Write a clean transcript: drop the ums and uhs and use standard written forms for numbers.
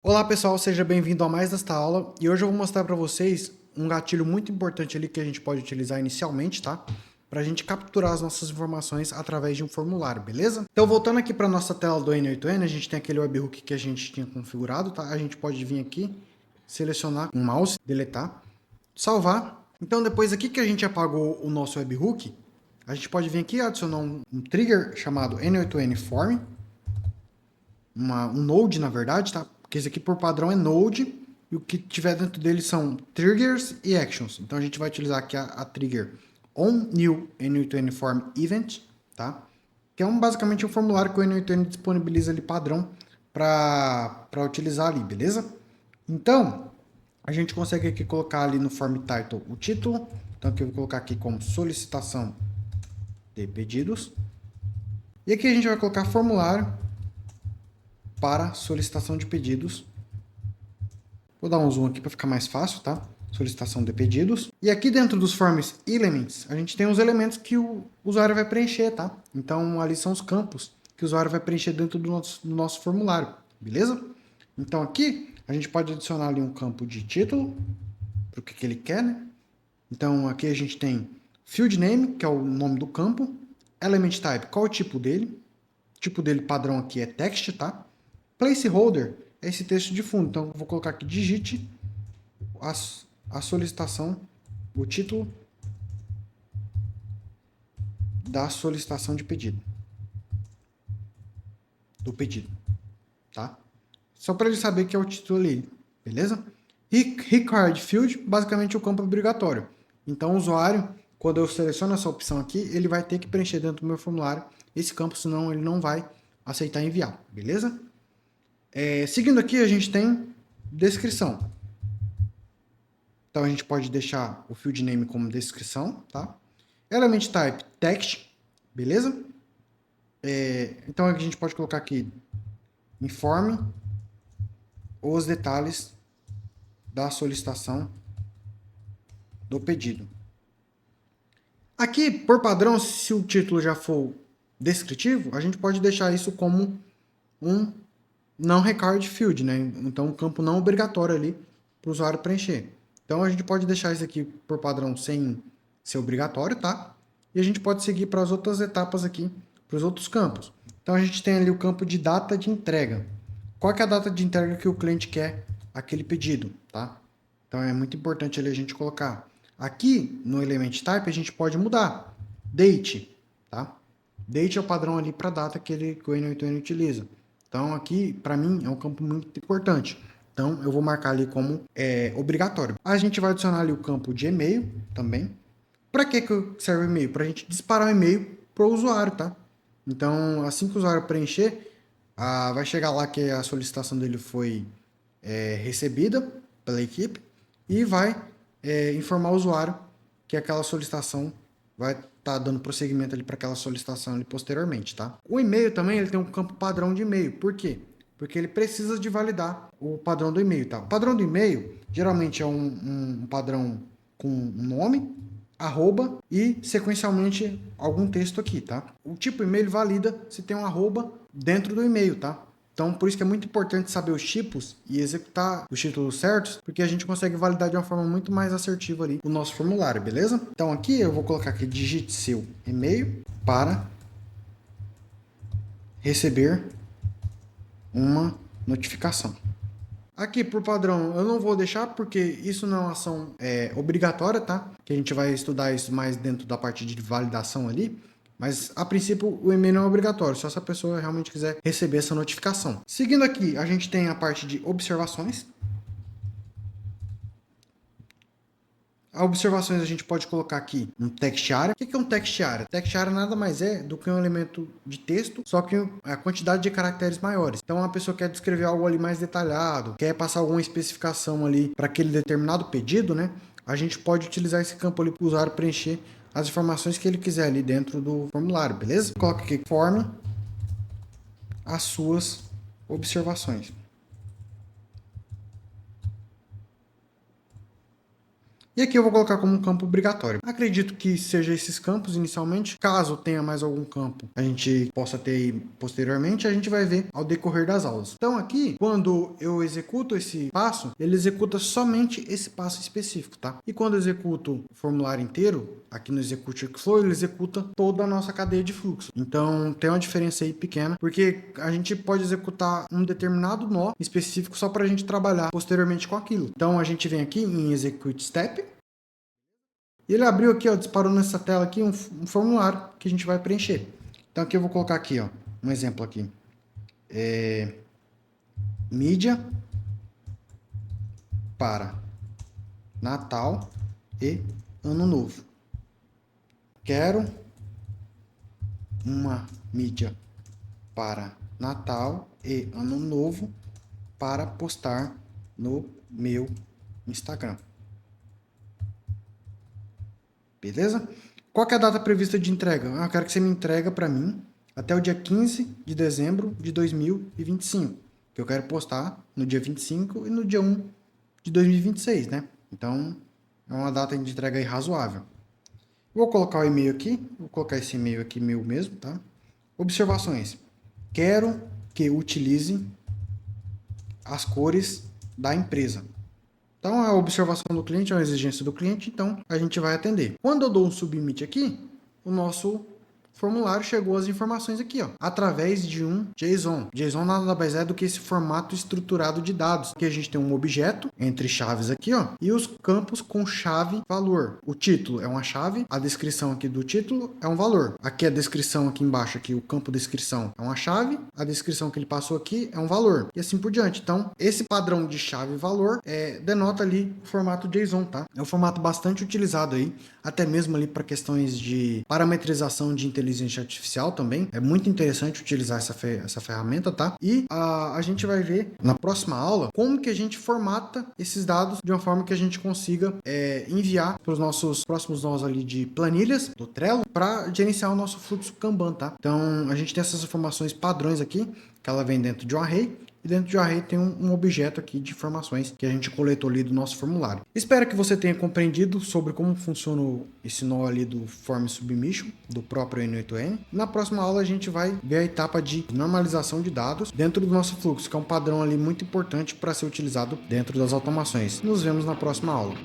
Olá pessoal, seja bem-vindo a mais esta aula e hoje eu vou mostrar para vocês um gatilho muito importante ali que a gente pode utilizar inicialmente, tá? Para a gente capturar as nossas informações através de um formulário, beleza? Então voltando aqui para a nossa tela do N8N, a gente tem aquele webhook que a gente tinha configurado, tá? A gente pode vir aqui, selecionar com o mouse, deletar, salvar. Então depois aqui que a gente apagou o nosso webhook, a gente pode vir aqui e adicionar um trigger chamado N8N Form, um node na verdade, tá? Porque esse aqui por padrão é node e o que tiver dentro dele são triggers e actions. Então a gente vai utilizar aqui a trigger onNew N8N Form Event, tá? Que é basicamente um formulário que o N8N disponibiliza ali padrão para utilizar ali, beleza? Então, a gente consegue aqui colocar ali no form title o título. Então aqui eu vou colocar aqui como solicitação de pedidos. E aqui a gente vai colocar formulário para solicitação de pedidos. Vou dar um zoom aqui para ficar mais fácil, tá? Solicitação de pedidos. E aqui dentro dos Forms Elements, a gente tem os elementos que o usuário vai preencher, tá? Então, ali são os campos que o usuário vai preencher dentro do nosso formulário, beleza? Então, aqui, a gente pode adicionar ali um campo de título, para o que ele quer, né? Então, aqui a gente tem Field Name, que é o nome do campo. Element Type, qual é o tipo dele? O tipo dele padrão aqui é Text, tá? Placeholder é esse texto de fundo. Então, eu vou colocar aqui, digite a solicitação, o título da solicitação de pedido. Do pedido, tá? Só para ele saber que é o título ali, beleza? Required Field, basicamente o campo obrigatório. Então, o usuário, quando eu seleciono essa opção aqui, ele vai ter que preencher dentro do meu formulário esse campo, senão ele não vai aceitar enviar, beleza? Seguindo aqui, a gente tem descrição. Então, a gente pode deixar o field name como descrição, tá? Element type, text, beleza? Então, a gente pode colocar aqui, informe os detalhes da solicitação do pedido. Aqui, por padrão, se o título já for descritivo, a gente pode deixar isso como um não required field, né? Então, um campo não obrigatório ali para o usuário preencher. Então, a gente pode deixar isso aqui por padrão sem ser obrigatório, tá? E a gente pode seguir para as outras etapas aqui, para os outros campos. Então, a gente tem ali o campo de data de entrega. Qual que é a data de entrega que o cliente quer aquele pedido, tá? Então, é muito importante ali a gente colocar. Aqui, no Element Type, a gente pode mudar. Date, tá? Date é o padrão ali para a data que o N8N utiliza. Então, aqui, para mim, é um campo muito importante. Então, eu vou marcar ali como obrigatório. A gente vai adicionar ali o campo de e-mail também. Para que serve o e-mail? Para a gente disparar o e-mail para o usuário, tá? Então, assim que o usuário preencher, vai chegar lá que a solicitação dele foi recebida pela equipe e vai informar o usuário que aquela solicitação vai estar dando prosseguimento ali para aquela solicitação ali posteriormente, tá? O e-mail também ele tem um campo padrão de e-mail. Por quê? Porque ele precisa de validar o padrão do e-mail, tá? O padrão do e-mail geralmente é um padrão com um nome, arroba e sequencialmente algum texto aqui, tá? O tipo e-mail valida se tem um arroba dentro do e-mail, tá? Então, por isso que é muito importante saber os tipos e executar os títulos certos, porque a gente consegue validar de uma forma muito mais assertiva ali o nosso formulário, beleza? Então, aqui eu vou colocar aqui, digite seu e-mail para receber uma notificação. Aqui, por padrão, eu não vou deixar porque isso não é uma ação obrigatória, tá? Que a gente vai estudar isso mais dentro da parte de validação ali. Mas, a princípio, o e-mail não é obrigatório, só se a pessoa realmente quiser receber essa notificação. Seguindo aqui, a gente tem a parte de observações. As observações a gente pode colocar aqui um text area. O que é um text area? Text area nada mais é do que um elemento de texto, só que a quantidade de caracteres maiores. Então a pessoa quer descrever algo ali mais detalhado, quer passar alguma especificação ali para aquele determinado pedido, né? A gente pode utilizar esse campo ali para o usuário preencher as informações que ele quiser ali dentro do formulário, beleza? Coloca aqui form as suas observações. E aqui eu vou colocar como um campo obrigatório. Acredito que seja esses campos inicialmente. Caso tenha mais algum campo, a gente possa ter aí posteriormente, a gente vai ver ao decorrer das aulas. Então aqui, quando eu executo esse passo, ele executa somente esse passo específico, tá? E quando eu executo o formulário inteiro, aqui no Execute Workflow, ele executa toda a nossa cadeia de fluxo. Então tem uma diferença aí pequena, porque a gente pode executar um determinado nó específico só para a gente trabalhar posteriormente com aquilo. Então a gente vem aqui em Execute Step, e ele abriu aqui, ó, disparou nessa tela aqui um formulário que a gente vai preencher. Então aqui eu vou colocar aqui, ó, um exemplo aqui. Mídia para Natal e Ano Novo. Quero uma mídia para Natal e Ano Novo para postar no meu Instagram. Beleza? Qual que é a data prevista de entrega? Eu quero que você me entrega para mim até o dia 15 de dezembro de 2025. Que eu quero postar no dia 25 e no dia 1 de 2026, né? Então, é uma data de entrega aí razoável. Vou colocar o e-mail aqui. Vou colocar esse e-mail aqui meu mesmo, tá? Observações. Quero que utilize as cores da empresa. Então, a observação do cliente é uma exigência do cliente, então a gente vai atender. Quando eu dou um submit aqui, o nosso formulário chegou as informações aqui, ó, através de um JSON. JSON nada mais é do que esse formato estruturado de dados, que a gente tem um objeto entre chaves aqui, ó, e os campos com chave valor. O título é uma chave, a descrição aqui do título é um valor. Aqui a descrição aqui embaixo, aqui o campo descrição é uma chave, a descrição que ele passou aqui é um valor, e assim por diante. Então, esse padrão de chave e valor denota ali o formato JSON, tá? É um formato bastante utilizado aí, até mesmo ali para questões de parametrização de inteligência artificial também. É muito interessante utilizar essa ferramenta, tá? E a gente vai ver na próxima aula como que a gente formata esses dados de uma forma que a gente consiga enviar para os nossos próximos nós ali de planilhas do Trello para gerenciar o nosso fluxo Kanban, tá? Então a gente tem essas informações padrões aqui, que ela vem dentro de um array. E dentro de um array tem um objeto aqui de informações que a gente coletou ali do nosso formulário. Espero que você tenha compreendido sobre como funciona esse nó ali do Form Submission, do próprio N8N. Na próxima aula a gente vai ver a etapa de normalização de dados dentro do nosso fluxo, que é um padrão ali muito importante para ser utilizado dentro das automações. Nos vemos na próxima aula.